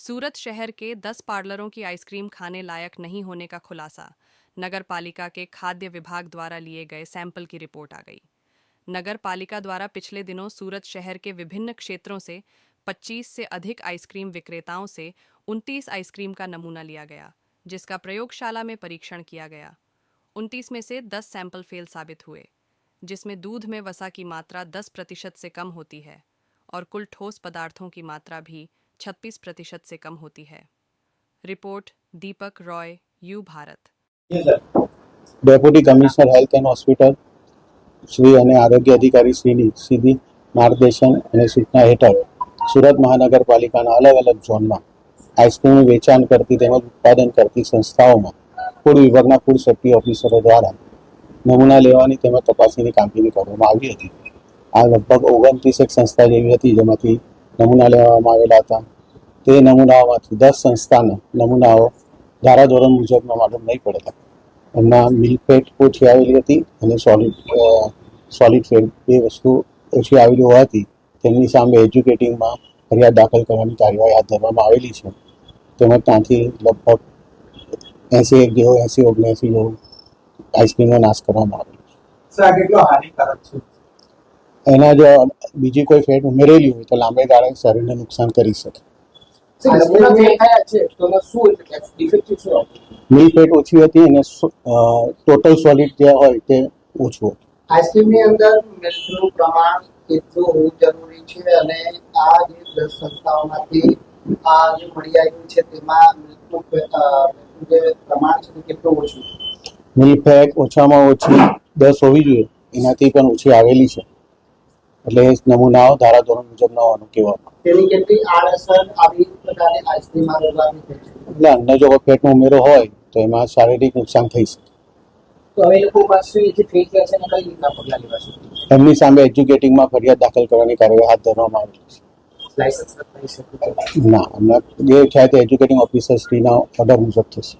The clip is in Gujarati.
सूरत शहर के 10 पार्लरों की आइसक्रीम खाने लायक नहीं होने का खुलासा। नगर पालिका के खाद्य विभाग द्वारा लिए गए सैंपल की रिपोर्ट आ गई। नगर पालिका द्वारा पिछले दिनों सूरत शहर के विभिन्न क्षेत्रों से 25 से अधिक आइसक्रीम विक्रेताओं से 29 आइसक्रीम का नमूना लिया गया, जिसका प्रयोगशाला में परीक्षण किया गया। 29 में से 10 सैंपल फेल साबित हुए, जिसमें दूध में वसा की मात्रा 10% से कम होती है और कुल ठोस पदार्थों की मात्रा भी 36% से कम होती है। Report Deepak Roy, you Bharat. Deputy commissioner health and hospital Shri અને આરોગ્ય અધિકારી શ્રીની સીધી માર્ગદર્શન અને સૂચના હેઠળ સુરત મહાનગરપાલિકાના અલગ અલગ ઝોનમાં આઈસ્ક્રીમનું વેચાણ કરતી તેમજ ઉત્પાદન કરતી સંસ્થાઓમાં ફૂડ વિભાગના ફૂડ સેફ્ટી ઓફિસરો દ્વારા નમૂના લેવાની તેમજ તપાસણીની કામગીરી કરવામાં આવી હતી. આ લગભગ 29 સંસ્થા જેવી હતી, જેમાંથી નમૂના લેવામાં આવેલા હતા. તે નમૂનાઓમાંથી 10 સંસ્થાના નમૂનાઓ ધારાધોરણ મુજબના માલુમ નહીં પડેલા. એમના મિલ્ક ફેટ ઓછી આવેલી હતી અને સોલિડ ફેટ એ વસ્તુ ઓછી આવેલી હોવાથી તેમની સામે એજ્યુકેટિંગમાં ફરિયાદ દાખલ કરવાની કાર્યવાહી હાથ ધરવામાં આવેલી છે. તેમજ ત્યાંથી લગભગ 80-79 જેવું આઈસ્ક્રીમનો નાશ કરવામાં આવેલો છે. એના જો બીજી કોઈ ફેટ ઉમેરેલી હોય તો લાંબે ગાળે શરીરને નુકસાન કરી શકે. મિલ્ક ફેટ ઓછી હતી અને ટોટલ સોલિડ જે હોય તે ઓછું હતું. આઈસ્ક્રીમની અંદર મિલ્કનું પ્રમાણ કેટલું હોવું જરૂરી છે અને આ જે 10 સંસ્થાઓમાંથી આ જે મળી આવ્યું છે તેમાં મિલ્કનું જે પ્રમાણ છે તે કેટલું ઓછું છે? મિલ્ક ફેટ ઓછામાં ઓછી 10 હોવી જોઈએ, એનાથી પણ ઓછી આવેલી છે. એટલે એ નમૂનાઓ ધારાધોરણ મુજબ ન હોવાનું કહેવામાં. તેની કેટલી આડઅસર આવી પ્રકારની આઈસ્ક્રીમમાં રહેવાની છે? એટલે અંદર જો ફેટનો ઉમેરો હોય તો એમાં શારીરિક નુકસાન થઈ શકે. તો હવે લોકો પાસેથી ફેક છે અને કઈ રીતના પગલાં લેવાશે? એમની સામે એજ્યુકેટિંગમાં ફરિયાદ દાખલ કરવાની કાર્યવાહી હાથ ધરવામાં આવેલી છે. લાયસન્સ થઈ શકે? ના, હમણાં જે થાય તે એજ્યુકેટિંગ ઓફિસર શ્રીના ઓર્ડર મુજબ થશે.